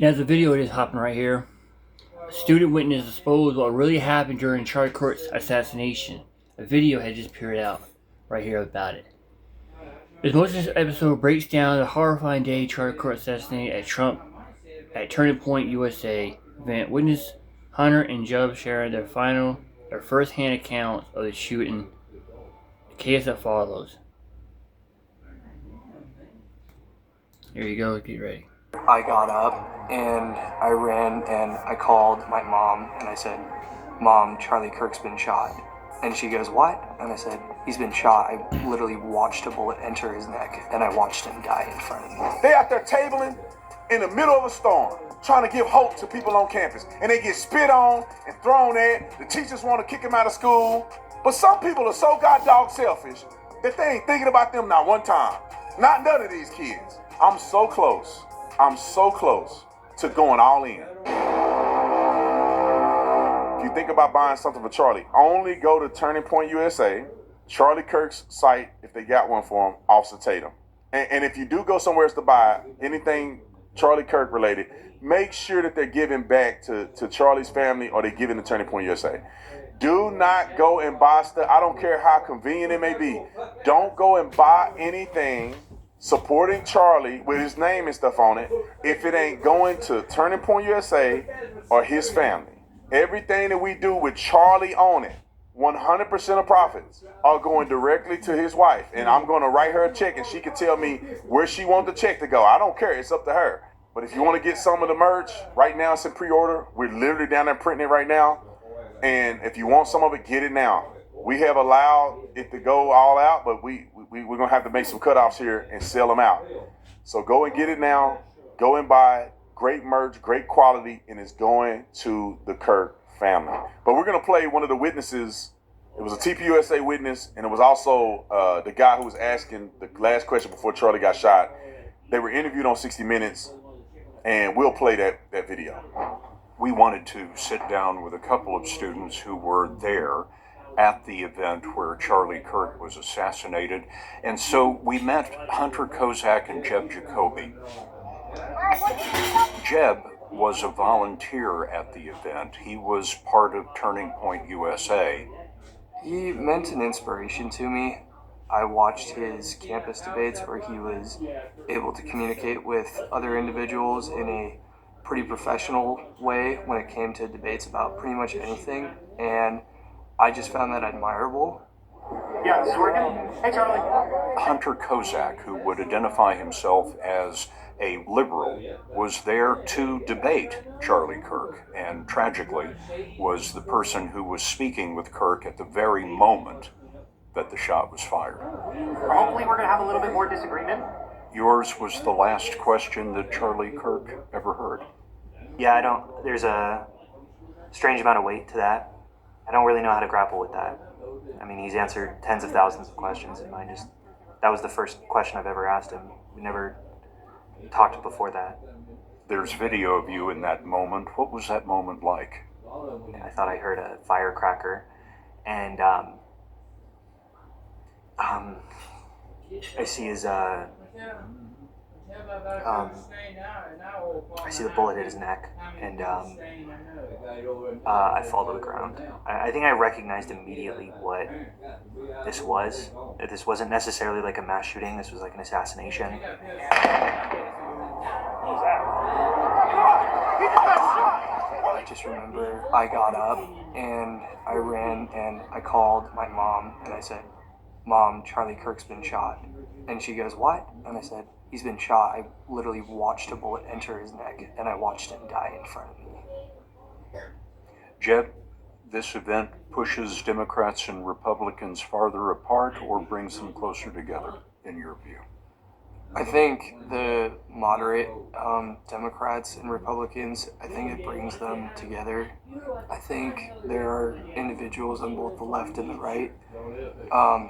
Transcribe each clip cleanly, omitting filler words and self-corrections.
There's a video just hopping right here. A student witness exposed what really happened during Charlie Kirk's assassination. A video had just appeared out right here about it. This most of this episode breaks down the horrifying day Charlie Kirk assassinated at Turning Point USA event. Witness Hunter and Jeb sharing their first-hand accounts of the shooting, the chaos that follows. Here you go, get ready. I got up and I ran and I called my mom and I said, "Mom, Charlie Kirk's been shot." And she goes, "What?" And I said, "He's been shot." I literally watched a bullet enter his neck and I watched him die in front of me. They out there tabling in the middle of a storm, trying to give hope to people on campus. And they get spit on and thrown at. The teachers want to kick them out of school. But some people are so goddamn selfish that they ain't thinking about them not one time. Not none of these kids. I'm so close to going all in. If you think about buying something for Charlie, only go to Turning Point USA, Charlie Kirk's site, if they got one for him, Officer Tatum. And if you do go somewhere else to buy anything Charlie Kirk related, make sure that they're giving back to Charlie's family or they're giving to Turning Point USA. Do not go and buy stuff. I don't care how convenient it may be. Don't go and buy anything supporting Charlie with his name and stuff on it if it ain't going to Turning Point USA or his family. Everything that we do with Charlie on it, 100% of profits are going directly to his wife. And I'm going to write her a check and she can tell me where she wants the check to go. I don't care. It's up to her. But if you want to get some of the merch, right now it's in pre-order. We're literally down there printing it right now. And if you want some of it, get it now. We have allowed it to go all out, but we're going to have to make some cutoffs here and sell them out. So go and get it now. Go and buy it. Great merch, great quality, and it's going to the Kirk family. But we're going to play one of the witnesses. It was a TPUSA witness, and it was also the guy who was asking the last question before Charlie got shot. They were interviewed on 60 Minutes, and we'll play that video. We wanted to sit down with a couple of students who were there at the event where Charlie Kirk was assassinated, and so we met Hunter Kozak and Jeb Jacoby. Jeb was a volunteer at the event. He was part of Turning Point USA. He meant an inspiration to me. I watched his campus debates where he was able to communicate with other individuals in a pretty professional way when it came to debates about pretty much anything, and I just found that admirable. Yeah, this is working. Hey, Charlie. Hunter Kozak, who would identify himself as a liberal, was there to debate Charlie Kirk, and tragically was the person who was speaking with Kirk at the very moment that the shot was fired. Hopefully we're going to have a little bit more disagreement. Yours was the last question that Charlie Kirk ever heard. Yeah, there's a strange amount of weight to that. I don't really know how to grapple with that. I mean, he's answered tens of thousands of questions, and that was the first question I've ever asked him. We never talked before that. There's video of you in that moment. What was that moment like? I thought I heard a firecracker, and I see his I see the bullet hit his neck, and I fall to the ground. I think I recognized immediately what this was. That this wasn't necessarily like a mass shooting. This was like an assassination. I just remember I got up and I ran and I called my mom and I said, "Mom, Charlie Kirk's been shot." And she goes, "What?" And I said, "He's been shot." I literally watched a bullet enter his neck and I watched him die in front of me. Jeb, this event pushes Democrats and Republicans farther apart or brings them closer together, in your view? I think the moderate Democrats and Republicans, I think it brings them together. I think there are individuals on both the left and the right,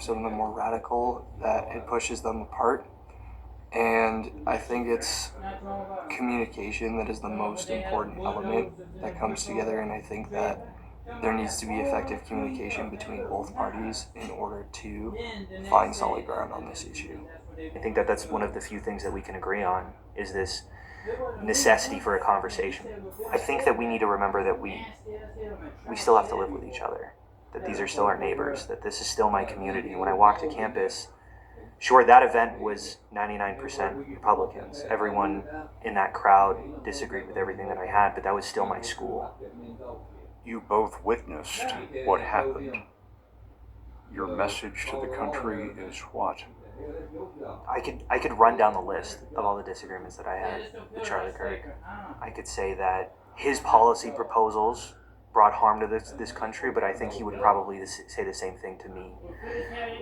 some of them more radical, that it pushes them apart. And I think it's communication that is the most important element that comes together, and I think that there needs to be effective communication between both parties in order to find solid ground on this issue. I think that that's one of the few things that we can agree on, is this necessity for a conversation. I think that we need to remember that we still have to live with each other, that these are still our neighbors, that this is still my community. When I walk to campus, sure, that event was 99% Republicans. Everyone in that crowd disagreed with everything that I had, but that was still my school. You both witnessed what happened. Your message to the country is what? I could run down the list of all the disagreements that I had with Charlie Kirk. I could say that his policy proposals brought harm to this country, but I think he would probably say the same thing to me.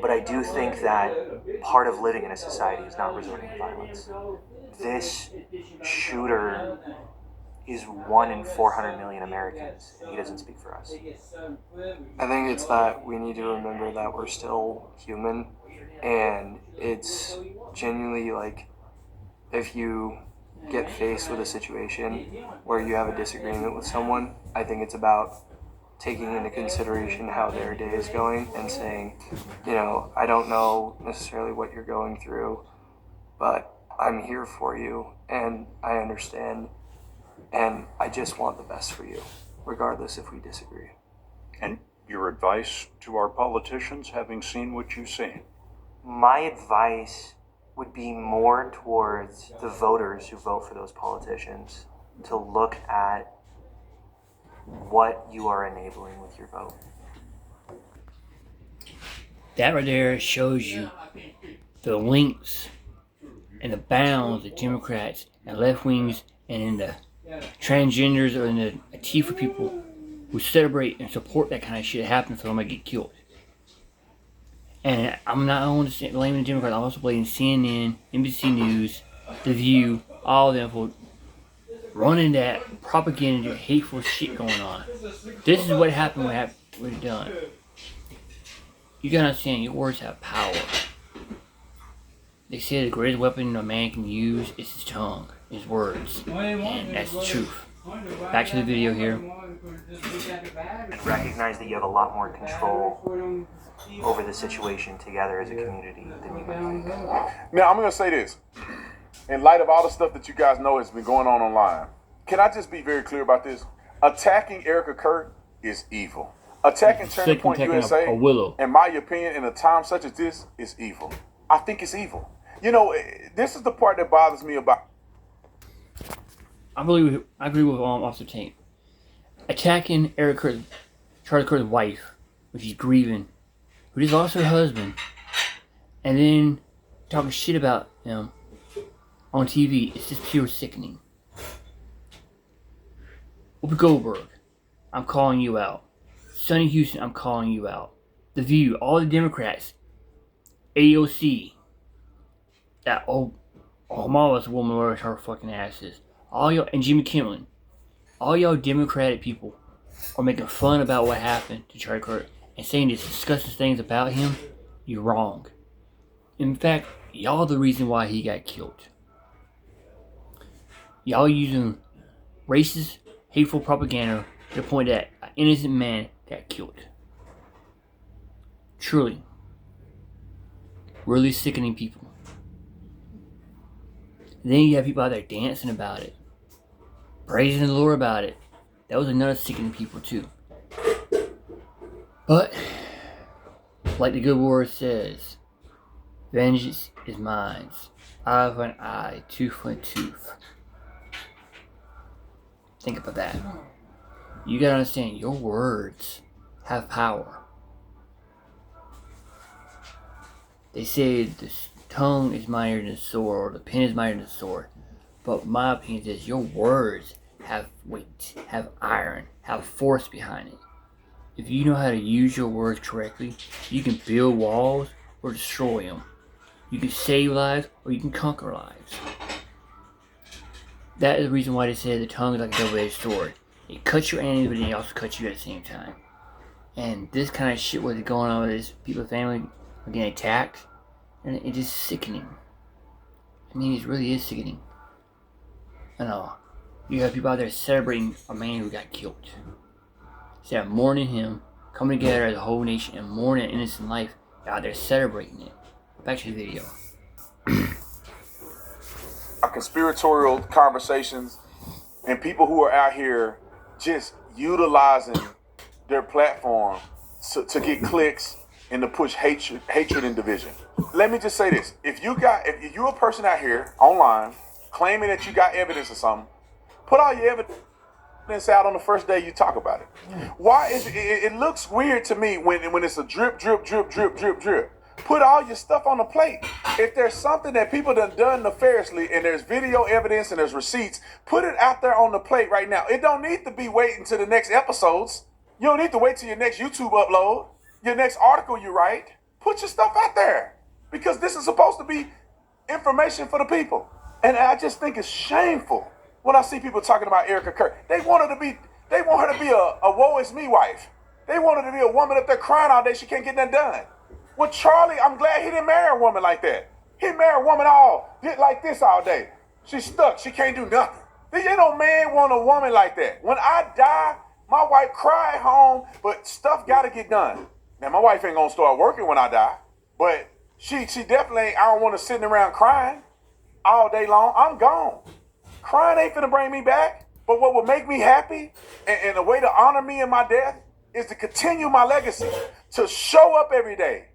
But I do think that part of living in a society is not resorting to violence. This shooter is 1 in 400 million Americans, and he doesn't speak for us. I think it's that we need to remember that we're still human, and it's genuinely like, if you get faced with a situation where you have a disagreement with someone, I think it's about taking into consideration how their day is going and saying, I don't know necessarily what you're going through, but I'm here for you, and I understand, and I just want the best for you, regardless if we disagree. And your advice to our politicians, having seen what you've seen? My advice would be more towards the voters who vote for those politicians to look at what you are enabling with your vote. That right there shows you the lengths and the bounds of Democrats and left wings and in the transgenders or in the Antifa people who celebrate and support that kind of shit happening so somebody get killed. And I'm not only blaming the Democrats, I'm also blaming CNN, NBC News, The View, all of them for running that propaganda, hateful shit going on. This is what happened when we're done. You gotta understand, your words have power. They say the greatest weapon a man can use is his tongue, his words. And that's the truth. Back to the video here. Recognize that you have a lot more control over the situation together as a community than you might think. Now, I'm going to say this. In light of all the stuff that you guys know has been going on online, can I just be very clear about this? Attacking Erica Kirk is evil. Attacking Turning Point USA, a willow. in my opinion, in a time such as this, is evil. I think it's evil. This is the part that bothers me about. I agree with Officer Tank. Attacking Eric Kirk, Charlie Kirk's wife, which he's grieving, who is also her husband, and then talking shit about him on TV, it's just pure sickening. Whoopi Goldberg, I'm calling you out. Sonny Houston, I'm calling you out. The View, all the Democrats, AOC, that Kamala's woman, where her fucking ass is. All y'all, and Jimmy Kimmel, all y'all Democratic people are making fun about what happened to Charlie Kirk and saying these disgusting things about him. You're wrong. In fact, y'all the reason why he got killed. Y'all using racist, hateful propaganda to the point that an innocent man got killed. Truly. Really sickening people. And then you have people out there dancing about it. Praising the Lord about it. That was another sickening people too. But, like the good word says, vengeance is mine. Eye for an eye, tooth for a tooth. Think about that. You gotta understand, your words have power. They say the tongue is mightier than the sword, or the pen is mightier than the sword. But my opinion is your words have weight, have iron, have force behind it. If you know how to use your words correctly, you can build walls or destroy them. You can save lives or you can conquer lives. That is the reason why they say the tongue is like a double-edged sword. It cuts your enemies, but it also cuts you at the same time. And this kind of shit was going on with this people's family are getting attacked, and it is sickening. I mean, it really is sickening. I know. You have people out there celebrating a man who got killed. Instead of mourning him, coming together as a whole nation and mourning an innocent life, they're out there celebrating it. Back to the video. conspiratorial conversations and people who are out here just utilizing their platform to get clicks and to push hatred and division. Let me just say this. If you're a person out here online claiming that you got evidence of something, put all your evidence out on the first day you talk about it. Why is it looks weird to me when it's a drip, drip, drip, drip, drip, drip. Put all your stuff on the plate. If there's something that people done nefariously and there's video evidence and there's receipts, put it out there on the plate right now. It don't need to be waiting to the next episodes. You don't need to wait till your next YouTube upload, your next article you write. Put your stuff out there because this is supposed to be information for the people. And I just think it's shameful when I see people talking about Erica Kirk. They want her to be a woe is me wife. They want her to be a woman up there crying all day she can't get nothing done. With Charlie, I'm glad he didn't marry a woman like that. He married a woman like this all day. She's stuck. She can't do nothing. Ain't no man want a woman like that. When I die, my wife cry at home, but stuff got to get done. Now, my wife ain't going to start working when I die, but she definitely ain't. I don't want her sitting around crying all day long. I'm gone. Crying ain't finna bring me back, but what will make me happy and a way to honor me in my death is to continue my legacy, to show up every day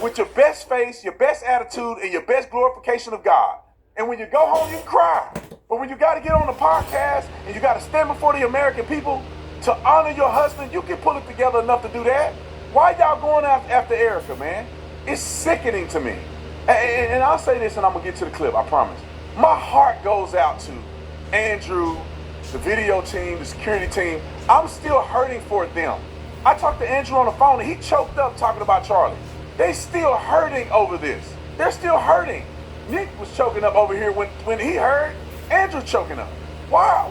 with your best face, your best attitude, and your best glorification of God. And when you go home, you can cry. But when you got to get on the podcast and you got to stand before the American people to honor your husband, you can pull it together enough to do that. Why y'all going after Erica, man? It's sickening to me. And I'll say this and I'm going to get to the clip, I promise. My heart goes out to Andrew, the video team, the security team. I'm still hurting for them. I talked to Andrew on the phone and he choked up talking about Charlie. They still hurting over this. They're still hurting. Nick was choking up over here when he heard Andrew choking up. Why?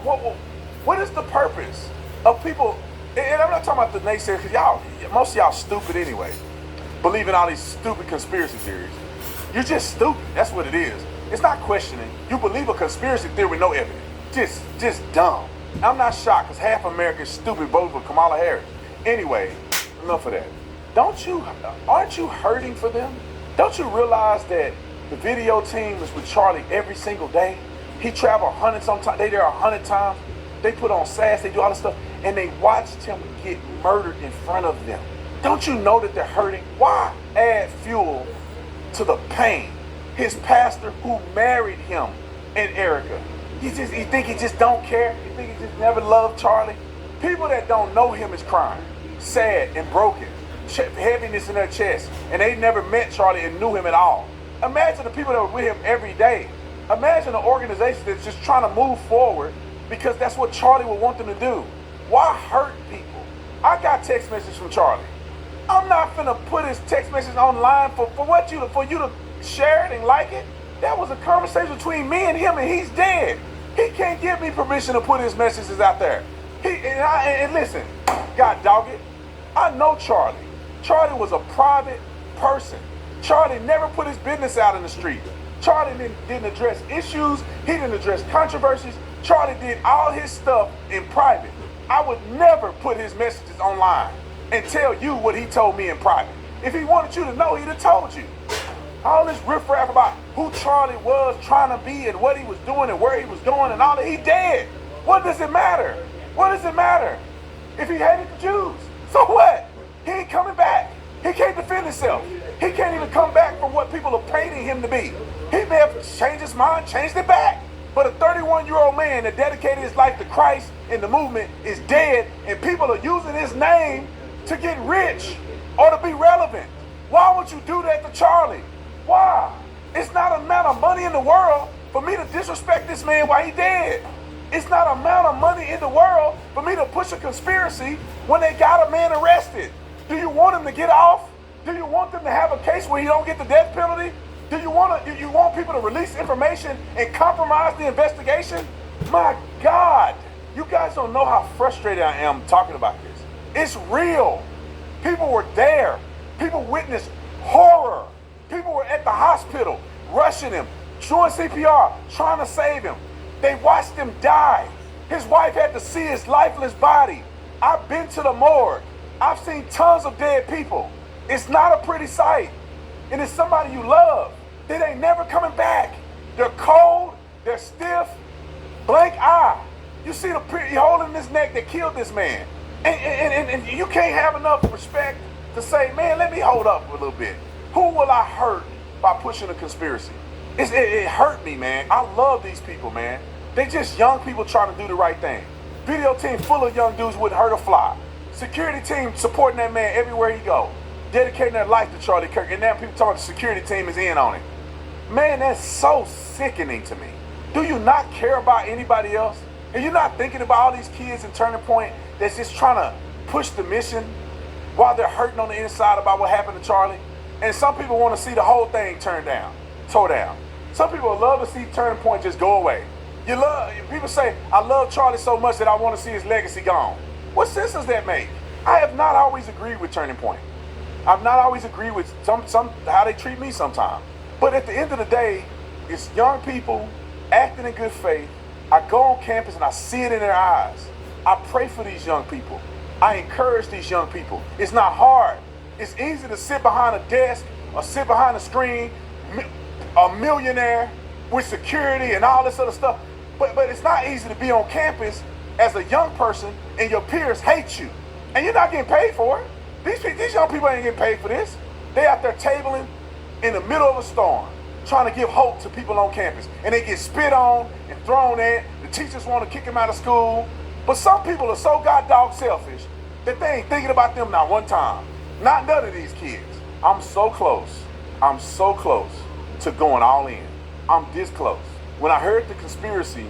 What is the purpose of people? And I'm not talking about the naysayers, because most of y'all stupid anyway. Believing all these stupid conspiracy theories. You're just stupid. That's what it is. It's not questioning. You believe a conspiracy theory with no evidence. Just dumb. I'm not shocked because half America is stupid voting for Kamala Harris. Anyway, enough of that. Aren't you hurting for them? Don't you realize that the video team is with Charlie every single day? He traveled 100 sometimes. They there 100 times. They put on SAS. They do all this stuff, and they watched him get murdered in front of them. Don't you know that they're hurting? Why add fuel to the pain? His pastor who married him and Erica. You think he just don't care? You think he just never loved Charlie? People that don't know him is crying, sad and broken. Heaviness in their chest, and they never met Charlie and knew him at all. Imagine the people that were with him every day. Imagine an organization that's just trying to move forward because that's what Charlie would want them to do. Why hurt people? I got text messages from Charlie. I'm not finna put his text message online for you to share it and like it. That was a conversation between me and him, and he's dead. He can't give me permission to put his messages out there. And listen, God dog it, I know Charlie. Charlie was a private person. Charlie never put his business out in the street. Charlie didn't address issues. He didn't address controversies. Charlie did all his stuff in private. I would never put his messages online and tell you what he told me in private. If he wanted you to know, he'd have told you. All this riffraff about who Charlie was trying to be and what he was doing and where he was going and all that, he dead. What does it matter? What does it matter? If he hated the Jews, so what? He ain't coming back. He can't defend himself. He can't even come back from what people are painting him to be. He may have changed his mind, changed it back. But a 31-year-old man that dedicated his life to Christ and the movement is dead, and people are using his name to get rich or to be relevant. Why would you do that to Charlie? Why? It's not an amount of money in the world for me to disrespect this man while he dead. It's not an amount of money in the world for me to push a conspiracy when they got a man arrested. Do you want him to get off? Do you want them to have a case where he don't get the death penalty? Do you want people to release information and compromise the investigation? My God, you guys don't know how frustrated I am talking about this. It's real. People were there. People witnessed horror. People were at the hospital, rushing him, doing CPR, trying to save him. They watched him die. His wife had to see his lifeless body. I've been to the morgue. I've seen tons of dead people. It's not a pretty sight. And it's somebody you love. They ain't never coming back. They're cold, they're stiff, blank eye. You see the hole in his neck that killed this man. And you can't have enough respect to say, man, let me hold up a little bit. Who will I hurt by pushing a conspiracy? It hurt me, man. I love these people, man. They just young people trying to do the right thing. Video team full of young dudes wouldn't hurt a fly. Security team supporting that man everywhere he go. Dedicating their life to Charlie Kirk. And now people talking the security team is in on it. Man, that's so sickening to me. Do you not care about anybody else? Are you not thinking about all these kids in Turning Point that's just trying to push the mission while they're hurting on the inside about what happened to Charlie? And some people want to see the whole thing tore down. Some people love to see Turning Point just go away. People say, I love Charlie so much that I want to see his legacy gone. What sense does that make? I have not always agreed with Turning Point. I've not always agreed with some how they treat me sometimes. But at the end of the day, it's young people acting in good faith. I go on campus and I see it in their eyes. I pray for these young people. I encourage these young people. It's not hard. It's easy to sit behind a desk or sit behind a screen, a millionaire with security and all this other stuff. But it's not easy to be on campus as a young person and your peers hate you. And you're not getting paid for it. These young people ain't getting paid for this. They out there tabling in the middle of a storm, trying to give hope to people on campus. And they get spit on and thrown at. The teachers want to kick them out of school. But some people are so goddamn selfish that they ain't thinking about them not one time. Not none of these kids. I'm so close to going all in. I'm this close. When I heard the conspiracy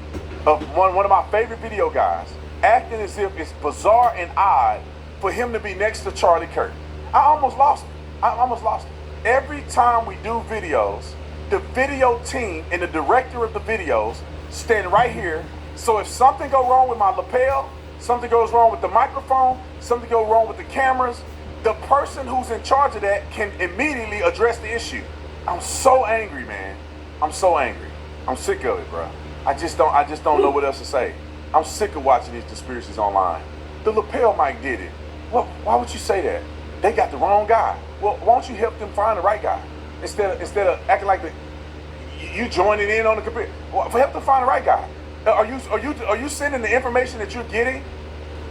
of one of my favorite video guys acting as if it's bizarre and odd for him to be next to Charlie Kirk, I almost lost it. Every time we do videos, the video team and the director of the videos stand right here. So if something goes wrong with my lapel, something goes wrong with the microphone, something goes wrong with the cameras, the person who's in charge of that can immediately address the issue. I'm so angry, man. I'm so angry. I'm sick of it, bro. I just don't know what else to say. I'm sick of watching these conspiracies online. The lapel mic did it. Well, why would you say that? They got the wrong guy. Well, why don't you help them find the right guy instead of acting like you joining in on the conspiracy? Well, help them find the right guy. Are you sending the information that you're getting?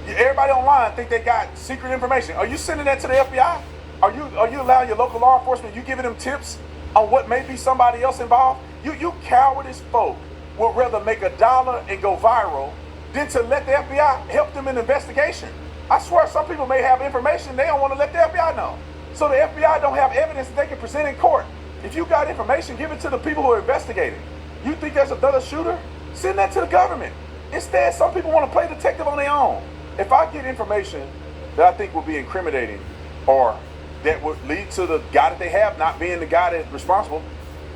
Everybody online think they got secret information. Are you sending that to the FBI? Are you allowing your local law enforcement? You giving them tips on what may be somebody else involved? You cowardice folk would rather make $1 and go viral than to let the FBI help them in the investigation. I swear some people may have information they don't want to let the FBI know. So the FBI don't have evidence that they can present in court. If you got information, give it to the people who are investigating. You think there's another shooter? Send that to the government. Instead, some people want to play detective on their own. If I get information that I think will be incriminating or that would lead to the guy that they have not being the guy that's responsible,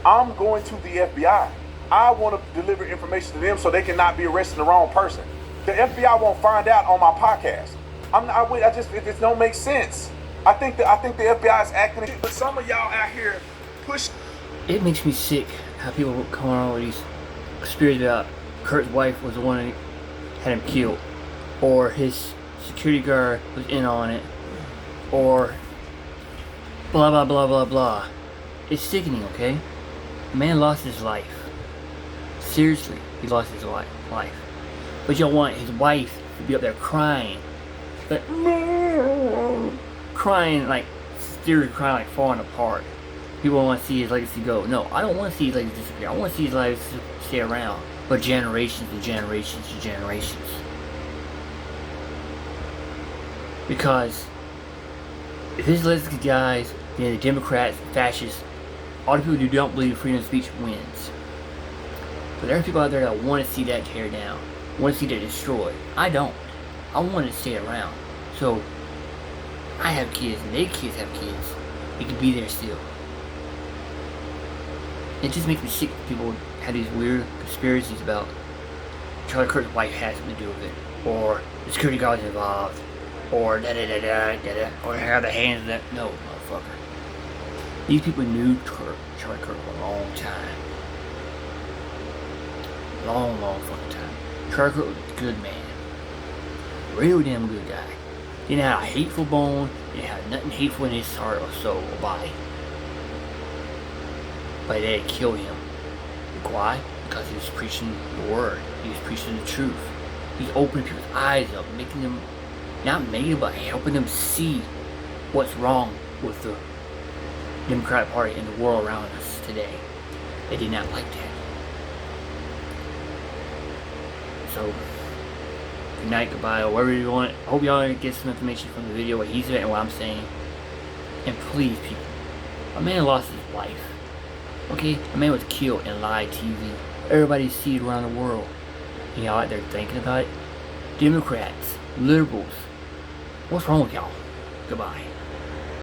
I'm going to the FBI. I want to deliver information to them so they cannot be arresting the wrong person. The FBI won't find out on my podcast. It just don't make sense. I think the FBI is acting, but some of y'all out here push. It makes me sick how people come on with these conspiracies about Kurt's wife was the one that had him killed, or his security guard was in on it, or blah blah blah blah blah. It's sickening, okay? The man lost his life. Seriously, he lost his life. But y'all want his wife to be up there crying. But crying like falling apart. People want to see his legacy go. No, I don't want to see his legacy disappear. I want to see his legacy stay around for generations and generations and generations. Because if his legacy dies, then the Democrats, fascists, all the people who don't believe in freedom of speech wins. But there are people out there that want to see that tear down, want to see that destroyed. I don't. I want it to stay around. So I have kids and their kids have kids. They can be there still. It just makes me sick that people have these weird conspiracies about Charlie Kirk's wife has something to do with it, or the security guard's involved, or or how the hands of that. No, motherfucker. These people knew Charlie Kirk for a long time. Long fucking time. Charlie Kirk was a good man. Real damn good guy. He didn't have a hateful bone. He didn't have nothing hateful in his heart or soul or body. but they killed him. Why? Because he was preaching the word. He was preaching the truth. He's opening people's eyes up, making them, not making them, but helping them see what's wrong with the Democratic Party and the world around us today. They did not like that. So, good night, goodbye, or whatever you want. I hope y'all get some information from the video, what he's saying and what I'm saying. And please, people, a man lost his life. Okay? A man was killed in live TV. Everybody sees it around the world. And y'all out there thinking about it? Democrats, liberals, what's wrong with y'all? Goodbye.